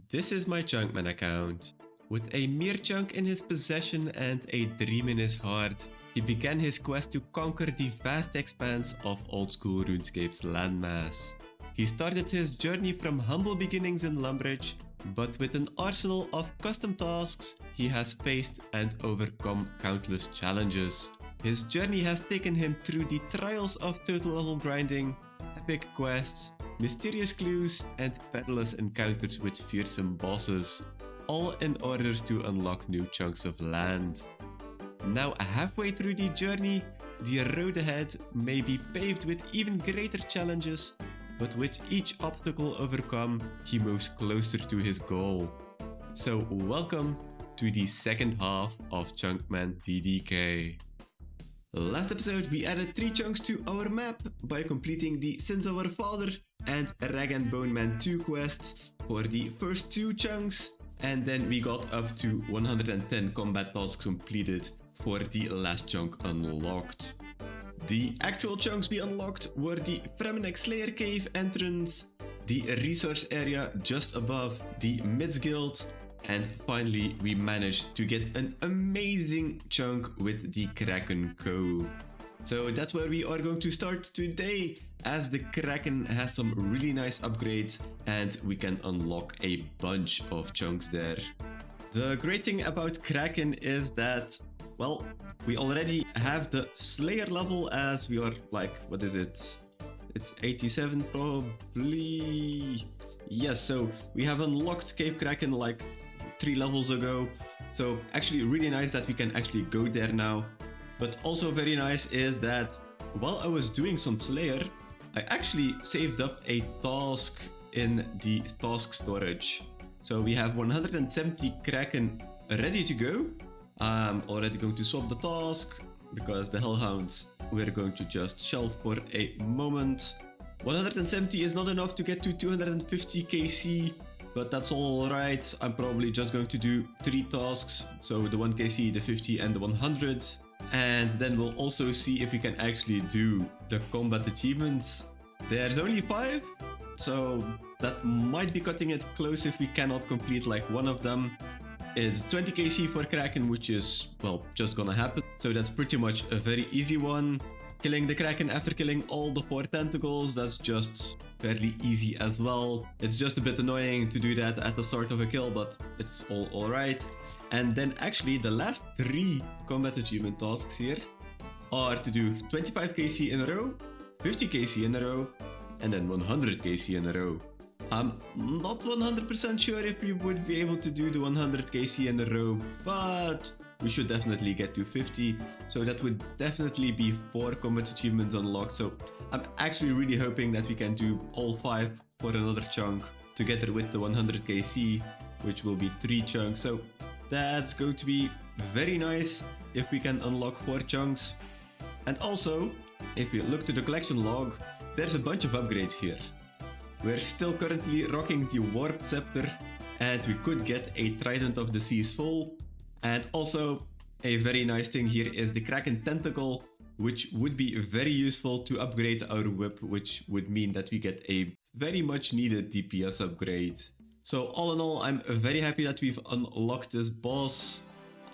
This is my Chunkman account. With a mere chunk in his possession and a dream in his heart, he began his quest to conquer the vast expanse of old-school RuneScape's landmass. He started his journey from humble beginnings in Lumbridge, but with an arsenal of custom tasks, he has faced and overcome countless challenges. His journey has taken him through the trials of total level grinding, epic quests, mysterious clues, and perilous encounters with fearsome bosses, all in order to unlock new chunks of land. Now halfway through the journey, the road ahead may be paved with even greater challenges, but with each obstacle overcome, he moves closer to his goal. So welcome to the second half of Chunkman DDK. Last episode we added 3 chunks to our map by completing the Sins of Our Father and Rag and Bone Man 2 quests for the first 2 chunks, and then we got up to 110 combat tasks completed for the last chunk unlocked. The actual chunks we unlocked were the Fremennik Slayer Cave entrance, the resource area just above the Mids Guild, and finally we managed to get an amazing chunk with the Kraken Cove. So that's where we are going to start today, as the Kraken has some really nice upgrades and we can unlock a bunch of chunks there. The great thing about Kraken is that, well, we already have the Slayer level, as we are like, what is it? It's 87 probably. Yes, so we have unlocked Cave Kraken like 3 levels ago. So actually really nice that we can actually go there now. But also very nice is that while I was doing some Slayer, I actually saved up a task in the task storage. So we have 170 Kraken ready to go. I'm already going to swap the task because the Hellhounds we're going to just shelve for a moment. 170 is not enough to get to 250 KC, but that's alright. I'm probably just going to do 3 tasks, so the 1 KC, the 50 and the 100. And then we'll also see if we can actually do the combat achievements. There's only 5, so that might be cutting it close if we cannot complete like one of them. It's 20 KC for Kraken, which is, well, just gonna happen. So that's pretty much a very easy one. Killing the Kraken after killing all the 4 tentacles, that's just fairly easy as well. It's just a bit annoying to do that at the start of a kill, but it's all alright. And then actually the last 3 combat achievement tasks here are to do 25 KC in a row, 50 KC in a row, and then 100 KC in a row. I'm not 100% sure if we would be able to do the 100 KC in a row, but we should definitely get to 50, so that would definitely be 4 combat achievements unlocked. So I'm actually really hoping that we can do all 5 for another chunk together with the 100 KC, which will be 3 chunks. So that's going to be very nice if we can unlock 4 chunks. And also, if we look to the collection log, there's a bunch of upgrades here. We're still currently rocking the Warped Scepter, and we could get a Trident of the Seas full. And also, a very nice thing here is the Kraken Tentacle, which would be very useful to upgrade our whip, which would mean that we get a very much needed DPS upgrade. So all in all, I'm very happy that we've unlocked this boss.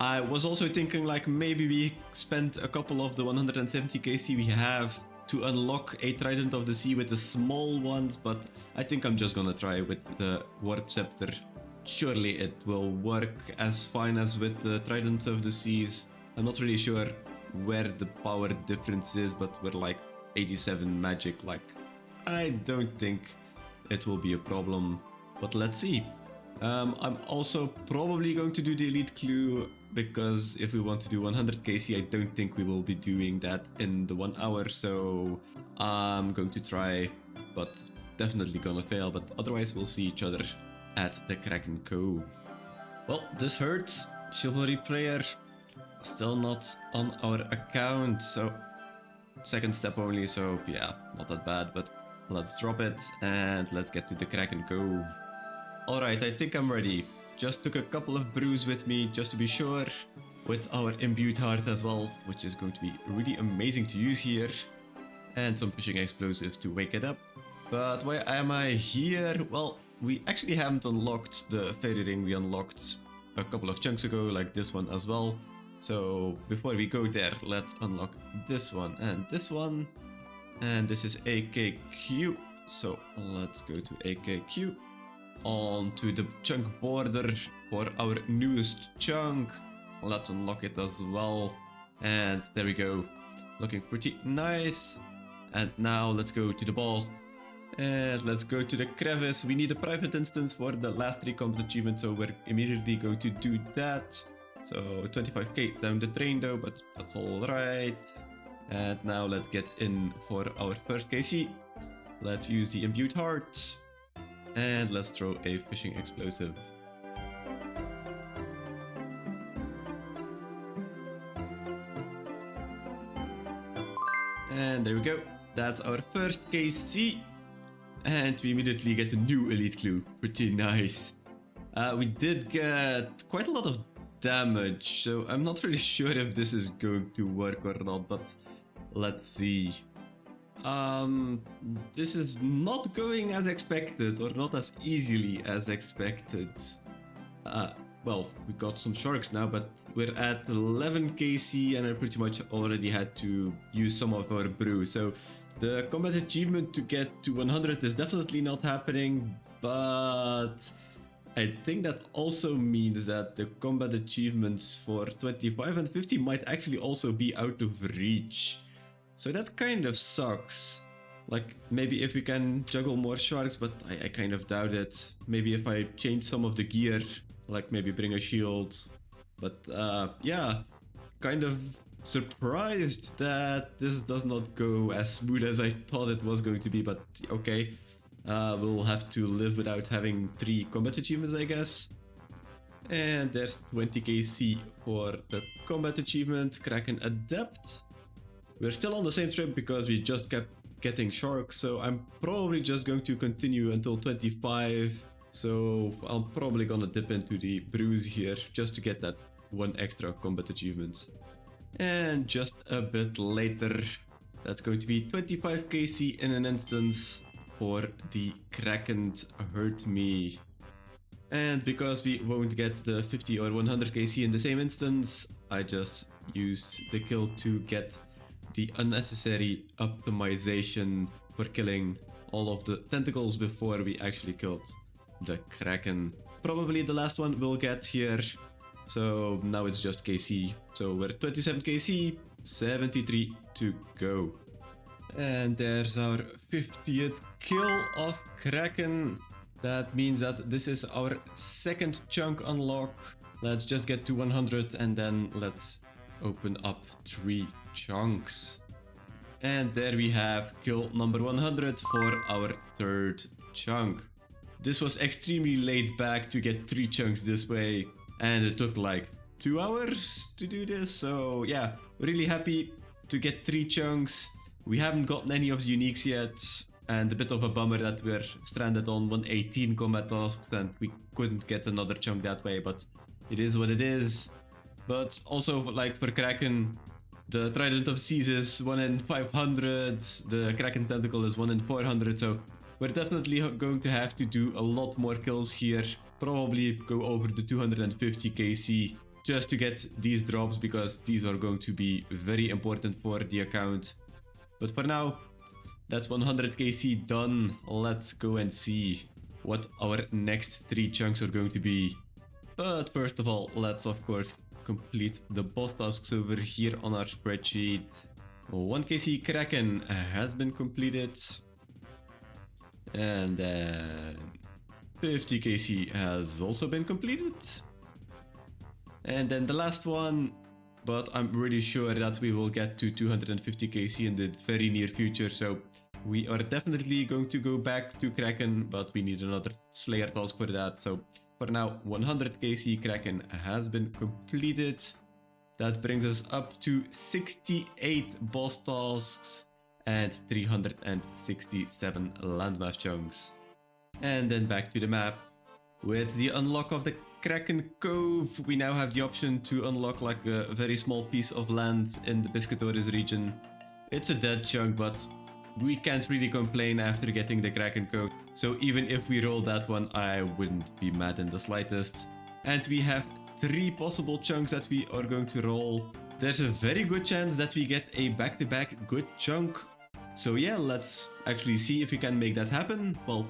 I was also thinking like maybe we spent a couple of the 170 KC we have to unlock a Trident of the Sea with the small ones, but I think I'm just gonna try with the Warped Scepter. Surely it will work as fine as with the Trident of the Seas. I'm not really sure where the power difference is, but we're like 87 magic, like I don't think it will be a problem, but let's see. I'm also probably going to do the Elite Clue, because if we want to do 100 KC, I don't think we will be doing that in the 1 hour, so I'm going to try, but definitely gonna fail, but otherwise we'll see each other at the Kraken Cove. Well, this hurts. Chivalry Prayer still not on our account, so 2nd step only, so yeah, not that bad, but let's drop it and let's get to the Kraken Cove. Alright, I think I'm ready. Just took a couple of brews with me just to be sure, with our Imbued Heart as well, which is going to be really amazing to use here, and some fishing explosives to wake it up. But why am I here? Well, we actually haven't unlocked the fairy ring we unlocked a couple of chunks ago, like this one as well. So before we go there, let's unlock this one and this one. And this is AKQ. So let's go to AKQ. On to the chunk border for our newest chunk. Let's unlock it as well. And there we go. Looking pretty nice. And now let's go to the boss. And let's go to the crevice. We need a private instance for the last 3 combat achievements, so we're immediately going to do that. So 25k down the drain though, but that's alright. And now let's get in for our first KC. Let's use the imbued heart. And let's throw a fishing explosive. And there we go. That's our first KC. And we immediately get a new elite clue. Pretty nice. We did get quite a lot of damage, so I'm not really sure if this is going to work or not, but let's see. This is not going as expected, or not as easily as expected. Well, we got some sharks now, but we're at 11 KC and I pretty much already had to use some of our brew. So the combat achievement to get to 100 is definitely not happening, but I think that also means that the combat achievements for 25 and 50 might actually also be out of reach. So that kind of sucks. Like, maybe if we can juggle more sharks, but I kind of doubt it. Maybe if I change some of the gear, like maybe bring a shield. But yeah, kind of surprised that this does not go as smooth as I thought it was going to be, but okay. We'll have to live without having 3 combat achievements, I guess. And there's 20 KC for the combat achievement, Kraken Adept. We're still on the same trip because we just kept getting sharks, so I'm probably just going to continue until 25. So I'm probably gonna dip into the brews here just to get that 1 extra combat achievement. And just a bit later, that's going to be 25 KC in an instance for the Kraken Hurt Me. And because we won't get the 50 or 100 KC in the same instance, I just used the kill to get the unnecessary optimization for killing all of the tentacles before we actually killed the Kraken. Probably the last one we'll get here. So now it's just KC. So we're at 27 KC, 73 to go. And there's our 50th kill of Kraken. That means that this is our 2nd chunk unlock. Let's just get to 100 and then let's open up 3 chunks. And there we have kill number 100 for our 3rd chunk. This was extremely laid back to get 3 chunks this way, and it took like 2 hours to do this. So yeah, really happy to get 3 chunks. We haven't gotten any of the uniques yet, and a bit of a bummer that we're stranded on 118 combat tasks and we couldn't get another chunk that way, but it is what it is. But also, like for Kraken, the Trident of Seas is 1 in 500, the Kraken Tentacle is 1 in 400, so we're definitely going to have to do a lot more kills here. Probably go over the 250 KC just to get these drops, because these are going to be very important for the account. But for now, that's 100 KC done. Let's go and see what our next 3 chunks are going to be. But first of all, let's of course complete the boss tasks over here on our spreadsheet. 1 KC Kraken has been completed. And then 50 KC has also been completed. And then the last one, but I'm really sure that we will get to 250 KC in the very near future, so we are definitely going to go back to Kraken, but we need another Slayer task for that. So for now, 100 KC Kraken has been completed. That brings us up to 68 boss tasks and 367 landmass chunks. And then back to the map. With the unlock of the Kraken Cove, we now have the option to unlock like a very small piece of land in the Piscatores region. It's a dead chunk, but we can't really complain after getting the Kraken code. So even if we roll that one, I wouldn't be mad in the slightest. And we have 3 possible chunks that we are going to roll. There's a very good chance that we get a back-to-back good chunk. So yeah, let's actually see if we can make that happen. Well,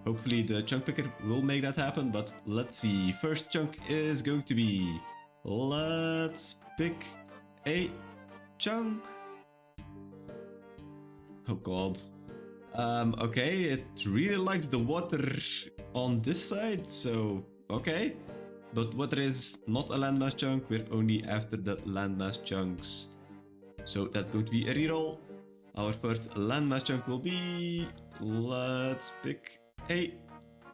hopefully the chunk picker will make that happen, but let's see. First chunk is going to be... Let's pick a chunk. Oh god. Okay, it really likes the water on this side, so okay. But water is not a landmass chunk, we're only after the landmass chunks. So that's going to be a reroll. Our first landmass chunk will be... Let's pick a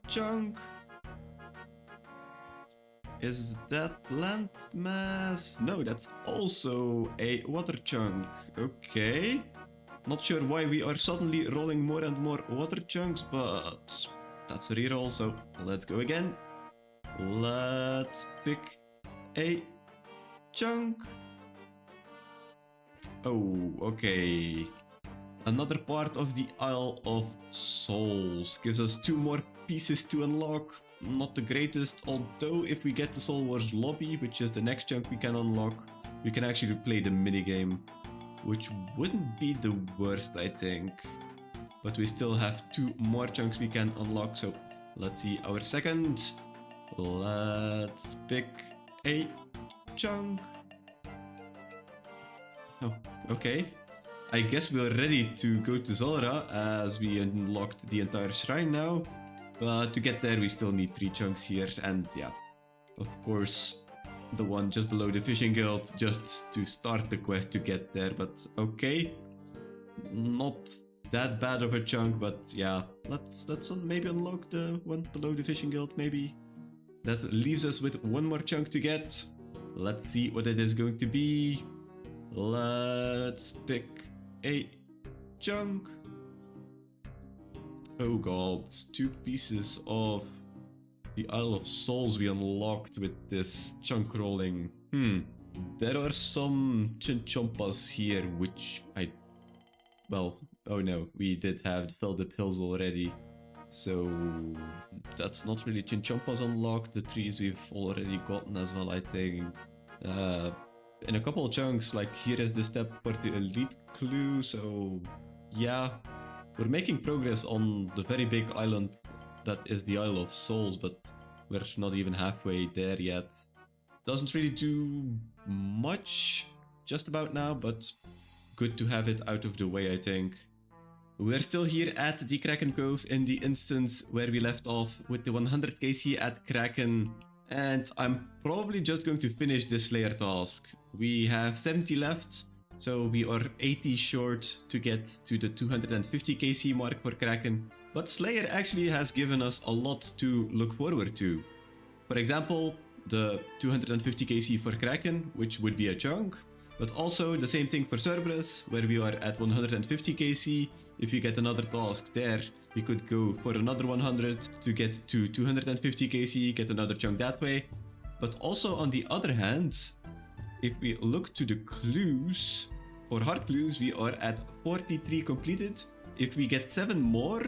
chunk. Is that landmass? No, that's also a water chunk. Okay. Not sure why we are suddenly rolling more and more water chunks, but that's a reroll, so let's go again. Let's pick a chunk. Oh, okay. Another part of the Isle of Souls gives us 2 more pieces to unlock. Not the greatest, although if we get the Soul Wars lobby, which is the next chunk we can unlock, we can actually play the minigame, which wouldn't be the worst, I think. But we still have 2 more chunks we can unlock, so let's see our second. Let's pick a chunk. Oh, okay. I guess we're ready to go to Zulrah, as we unlocked the entire shrine now. But to get there we still need 3 chunks here, and yeah, of course the one just below the fishing guild, just to start the quest to get there. But okay, not that bad of a chunk, but yeah, let's maybe unlock the one below the fishing guild, maybe. That leaves us with 1 more chunk to get. Let's see what it is going to be. Let's pick a chunk. Oh god, 2 pieces of the Isle of Souls we unlocked with this chunk rolling. There are some chinchompas here, which well, oh no, we did have the Feldip Hills already. So that's not really chinchompas unlocked. The trees we've already gotten as well, I think. In a couple of chunks, like here is the step for the elite clue, so yeah. We're making progress on the very big island that is the Isle of Souls, but we're not even halfway there yet. Doesn't really do much just about now, but good to have it out of the way, I think. We're still here at the Kraken Cove in the instance where we left off with the 100 KC at Kraken, and I'm probably just going to finish this Slayer task. We have 70 left. So we are 80 short to get to the 250 KC mark for Kraken, but Slayer actually has given us a lot to look forward to. For example, the 250 KC for Kraken, which would be a chunk, but also the same thing for Cerberus, where we are at 150 KC. If you get another task there, we could go for another 100 to get to 250 KC, get another chunk that way. But also on the other hand, if we look to the clues, for hard clues we are at 43 completed. If we get 7 more,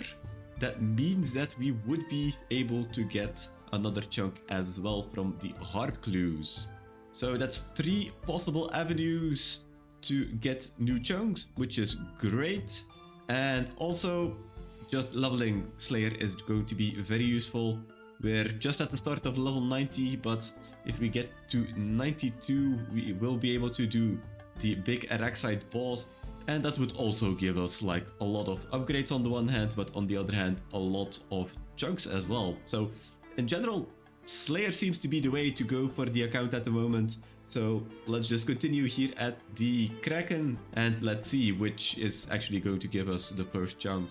that means that we would be able to get another chunk as well from the hard clues. So that's 3 possible avenues to get new chunks, which is great. And also, just leveling Slayer is going to be very useful. We're just at the start of level 90, but if we get to 92, we will be able to do the big Araxide boss, and that would also give us like a lot of upgrades on the one hand, but on the other hand, a lot of chunks as well. So in general, Slayer seems to be the way to go for the account at the moment. So let's just continue here at the Kraken, and let's see which is actually going to give us the first chunk.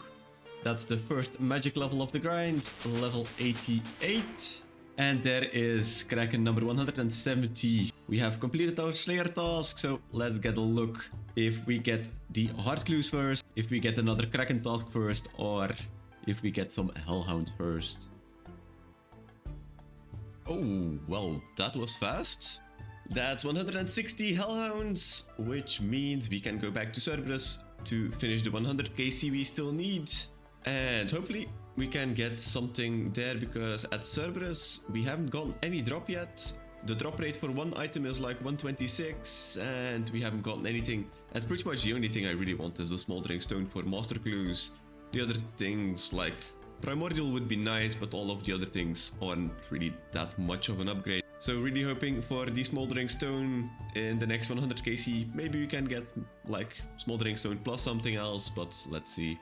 That's the first magic level of the grind, level 88. And there is Kraken number 170. We have completed our Slayer task, so let's get a look if we get the hard clues first, if we get another Kraken task first, or if we get some Hellhound first. Oh, well, that was fast. That's 160 Hellhounds, which means we can go back to Cerberus, to finish the 100 KC we still need. And hopefully we can get something there, because at Cerberus we haven't gotten any drop yet. The drop rate for one item is like 126 and we haven't gotten anything. And pretty much the only thing I really want is the Smoldering Stone for Master Clues. The other things like Primordial would be nice, but all of the other things aren't really that much of an upgrade. So really hoping for the Smoldering Stone in the next 100 KC. Maybe we can get like Smoldering Stone plus something else, but let's see.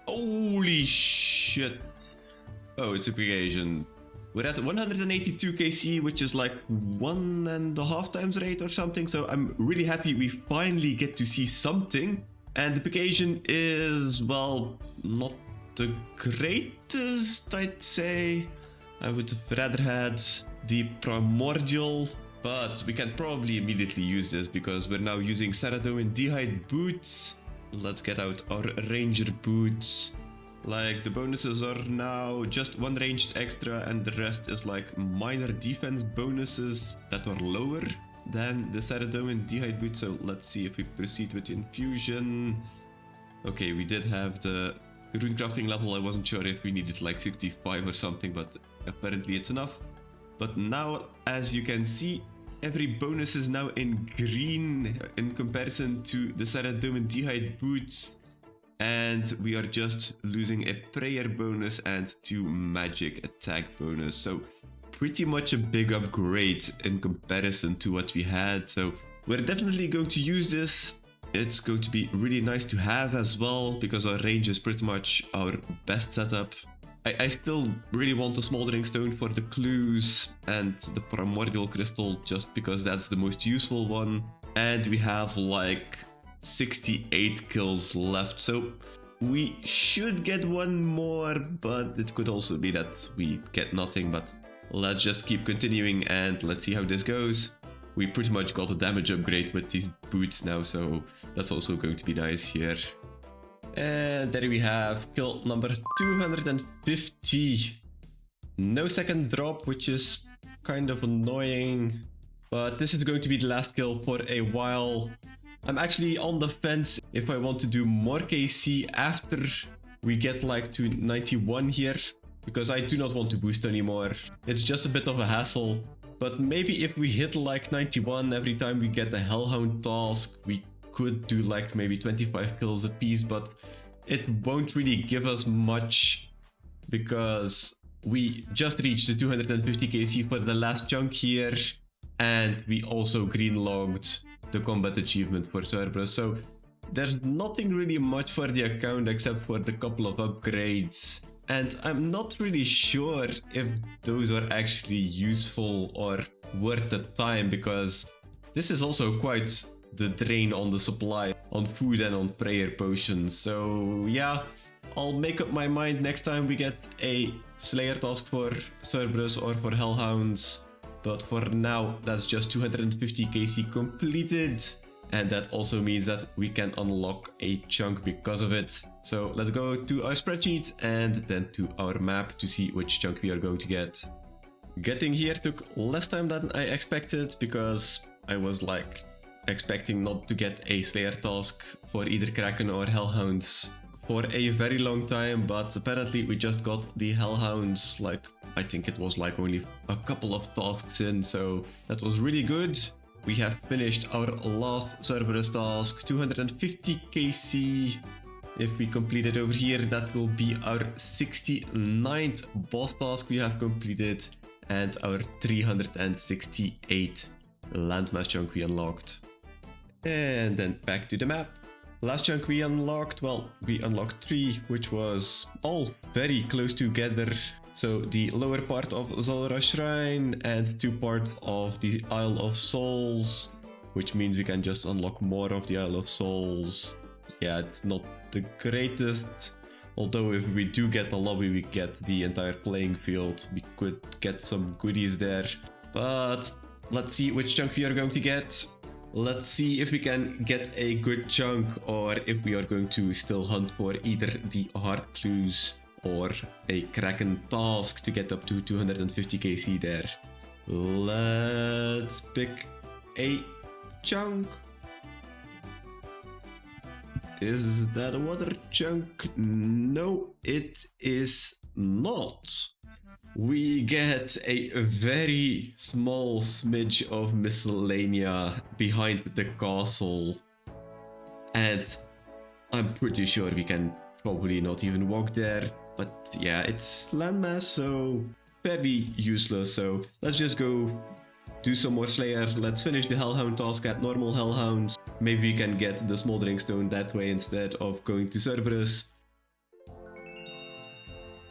Holy shit! Oh, it's a quick Asian. We're at 182 KC, which is like 1.5 times rate or something. So I'm really happy we finally get to see something. And the occasion is, well, not the greatest, I'd say. I would have rather had the Primordial, but we can probably immediately use this because we're now using Ceradomin Dehide boots. Let's get out our Ranger boots. Like, the bonuses are now just one ranged extra and the rest is like minor defense bonuses that are lower than the Ceradomin Dehide boot. So let's see if we proceed with the infusion. Okay, we did have the rune crafting level. I wasn't sure if we needed like 65 or something, but apparently it's enough. But now, as you can see, every bonus is now in green in comparison to the Ceradomin Dehide boots. And we are just losing a prayer bonus and 2 magic attack bonus. So pretty much a big upgrade in comparison to what we had. So we're definitely going to use this. It's going to be really nice to have as well, because our range is pretty much our best setup. I still really want the Smoldering Stone for the clues and the Primordial Crystal, just because that's the most useful one. And we have like 68 kills left, so we should get one more, but it could also be that we get nothing. But let's just keep continuing and let's see how this goes. We pretty much got a damage upgrade with these boots now, so that's also going to be nice here. And there we have kill number 250. No second drop, which is kind of annoying, but this is going to be the last kill for a while. I'm actually on the fence if I want to do more KC after we get like to 91 here, because I do not want to boost anymore. It's just a bit of a hassle. But maybe if we hit like 91 every time we get the Hellhound task, we could do like maybe 25 kills a piece, but it won't really give us much because we just reached the 250 KC for the last chunk here, and we also green logged the combat achievement for Cerberus. So there's nothing really much for the account except for the couple of upgrades. And I'm not really sure if those are actually useful or worth the time, because this is also quite the drain on the supply, on food and on prayer potions. So yeah, I'll make up my mind next time we get a Slayer task for Cerberus or for Hellhounds. But for now, that's just 250 KC completed. And that also means that we can unlock a chunk because of it. So let's go to our spreadsheet and then to our map to see which chunk we are going to get. Getting here took less time than I expected, because I was like expecting not to get a Slayer task for either Kraken or Hellhounds for a very long time, but apparently we just got the Hellhounds, like I think it was like only a couple of tasks in, so that was really good. We have finished our last Cerberus task, 250 KC. If we complete it over here, that will be our 69th boss task we have completed and our 368 landmass chunk we unlocked. And then back to the map. Last chunk we unlocked, well, we unlocked 3, which was all very close together. So the lower part of Zolra Shrine and 2 parts of the Isle of Souls, which means we can just unlock more of the Isle of Souls. Yeah, it's not the greatest, although if we do get the lobby, we get the entire playing field. We could get some goodies there, but let's see which chunk we are going to get. Let's see if we can get a good chunk, or if we are going to still hunt for either the hard clues or a Kraken task to get up to 250 KC there. Let's pick a chunk. Is that a water chunk? No, it is not. We get a very small smidge of miscellanea behind the castle. And I'm pretty sure we can probably not even walk there. But yeah, it's landmass, so fairly useless. So let's just go do some more Slayer. Let's finish the Hellhound task at normal Hellhound. Maybe we can get the Smoldering Stone that way instead of going to Cerberus.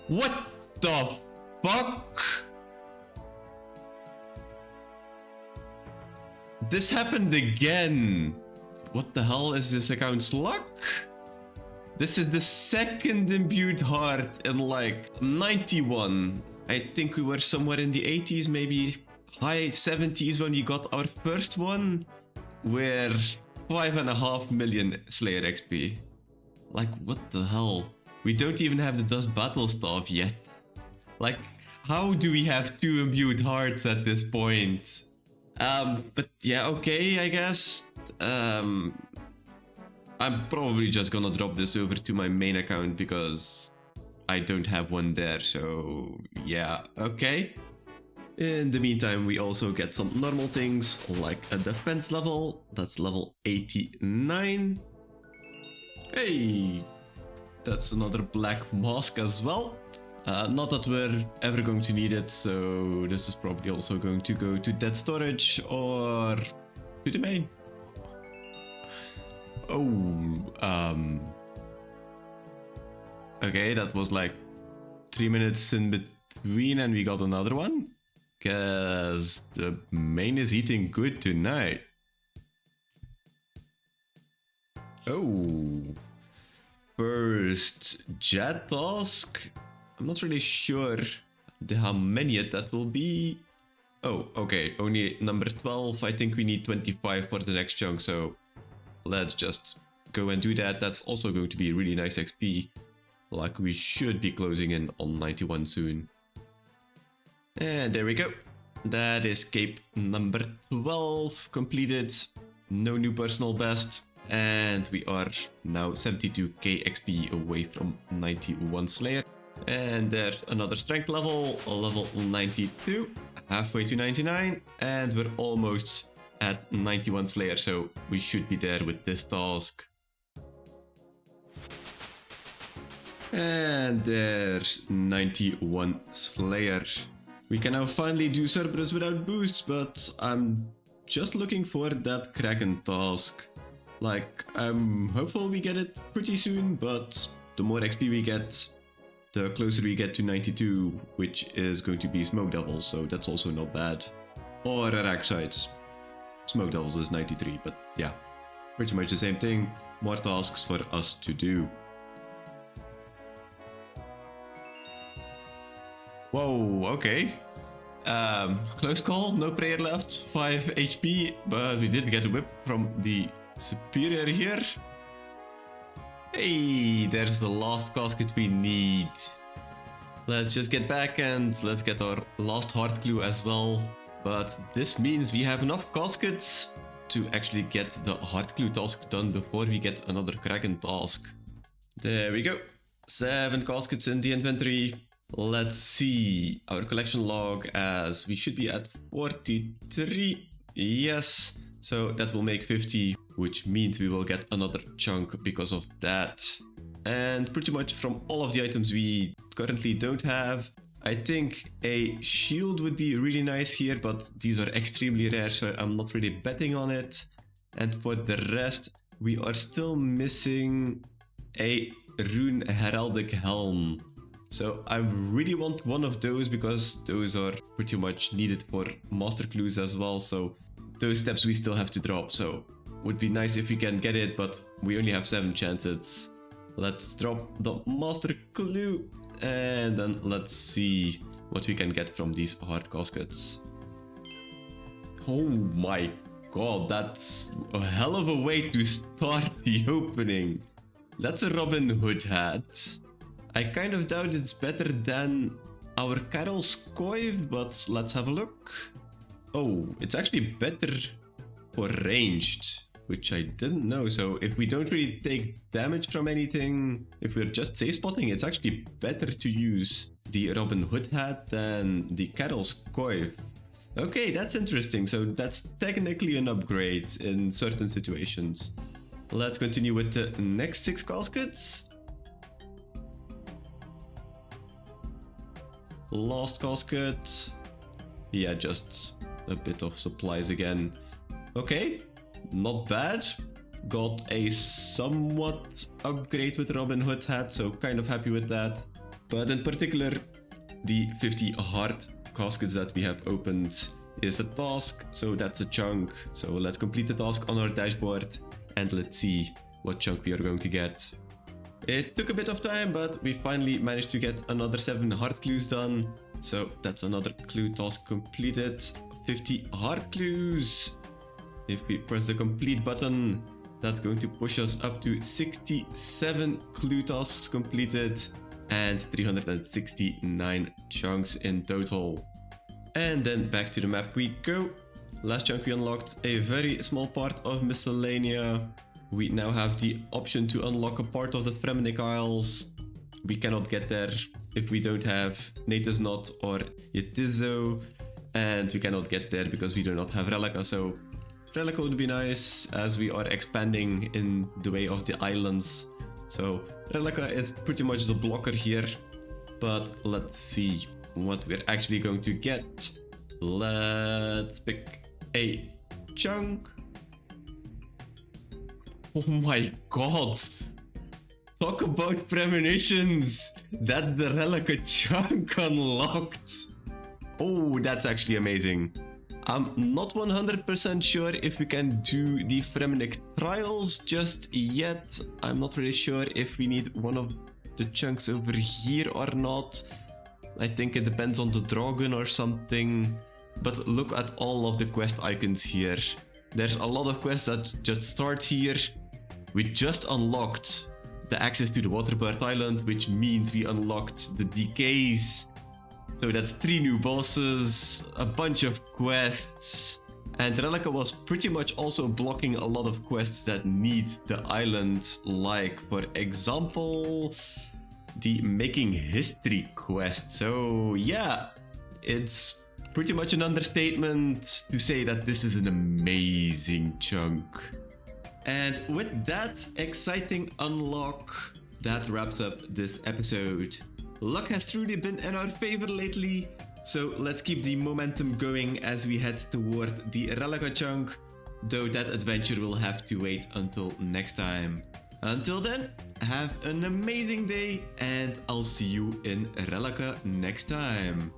What the fuck? This happened again. What the hell is this account's luck? This is the second imbued heart in like 91. I think we were somewhere in the 80s, maybe high 70s when we got our first one. We're 5.5 million Slayer XP. Like, what the hell? We don't even have the Dust Battle Staff yet. Like, how do we have 2 imbued hearts at this point? But yeah, okay, I guess. I'm probably just gonna drop this over to my main account because I don't have one there, so yeah, okay. In the meantime, we also get some normal things like a defense level. That's level 89. Hey, that's another black mask as well. Not that we're ever going to need it, so this is probably also going to go to dead storage or to the main. Oh, okay, that was like 3 minutes in between and we got another one. Guess the main is eating good tonight. Oh, first jet task. I'm not really sure how many that will be. Oh, okay, only number 12. I think we need 25 for the next chunk, so let's just go and do that. That's also going to be really nice XP. Like, we should be closing in on 91 soon. And there we go. That is cape number 12 completed. No new personal best. And we are now 72k XP away from 91 Slayer. And there's another strength level, level 92, halfway to 99. And we're almost at 91 Slayer, so we should be there with this task. And there's 91 Slayer. We can now finally do Cerberus without boosts, but I'm just looking for that Kraken task. Like, I'm hopeful we get it pretty soon, but the more XP we get, the closer we get to 92, which is going to be Smoke Devils, so that's also not bad. Or Araxites. Smoke Devils is 93, but yeah, pretty much the same thing. More tasks for us to do. Whoa, okay. Close call, no prayer left, 5 HP, but we did get a whip from the superior here. Hey, there's the last casket we need. Let's just get back and let's get our last heart clue as well. But this means we have enough caskets to actually get the heart clue task done before we get another Kraken task. There we go. 7 caskets in the inventory. Let's see our collection log, as we should be at 43. Yes, so that will make 50, which means we will get another chunk because of that. And pretty much from all of the items we currently don't have, I think a shield would be really nice here, but these are extremely rare, so I'm not really betting on it. And for the rest, we are still missing a rune heraldic helm. So I really want one of those because those are pretty much needed for master clues as well. So those steps we still have to drop. So would be nice if we can get it, but we only have 7 chances. Let's drop the master clue and then let's see what we can get from these hard caskets. Oh my god, that's a hell of a way to start the opening. That's a Robin Hood hat. I kind of doubt it's better than our Carol's coif, but let's have a look. Oh, it's actually better for ranged, which I didn't know. So if we don't really take damage from anything, if we're just safe spotting, it's actually better to use the Robin Hood hat than the Cattle's Coif. Okay, that's interesting. So that's technically an upgrade in certain situations. Let's continue with the next 6 caskets. Last casket. Yeah, just a bit of supplies again. Okay, not bad. Got a somewhat upgrade with Robin Hood hat, so kind of happy with that. But in particular, the 50 hard caskets that we have opened is a task, so that's a chunk. So let's complete the task on our dashboard and let's see what chunk we are going to get. It took a bit of time, but we finally managed to get another 7 hard clues done. So that's another clue task completed. 50 hard clues. If we press the complete button, that's going to push us up to 67 clue tasks completed and 369 chunks in total. And then back to the map we go. Last chunk we unlocked a very small part of Miscellanea. We now have the option to unlock a part of the Fremnik Isles. We cannot get there if we don't have Natus Knot or Yetizo. And we cannot get there because we do not have Relica. So Relica would be nice as we are expanding in the way of the islands. So Relica is pretty much the blocker here. But let's see what we're actually going to get. Let's pick a chunk. Oh my god! Talk about premonitions! That's the Relica chunk unlocked! Oh, that's actually amazing. I'm not 100% sure if we can do the Fremnik trials just yet. I'm not really sure if we need one of the chunks over here or not. I think it depends on the dragon or something. But look at all of the quest icons here. There's a lot of quests that just start here. We just unlocked the access to the Waterbird Island, which means we unlocked the decays. So that's 3 new bosses, a bunch of quests. And Relica was pretty much also blocking a lot of quests that need the island, like for example, the Making History quest. So yeah, it's pretty much an understatement to say that this is an amazing chunk. And with that exciting unlock, that wraps up this episode. Luck has truly been in our favor lately, so let's keep the momentum going as we head toward the Relica chunk, though that adventure will have to wait until next time. Until then, have an amazing day and I'll see you in Relica next time.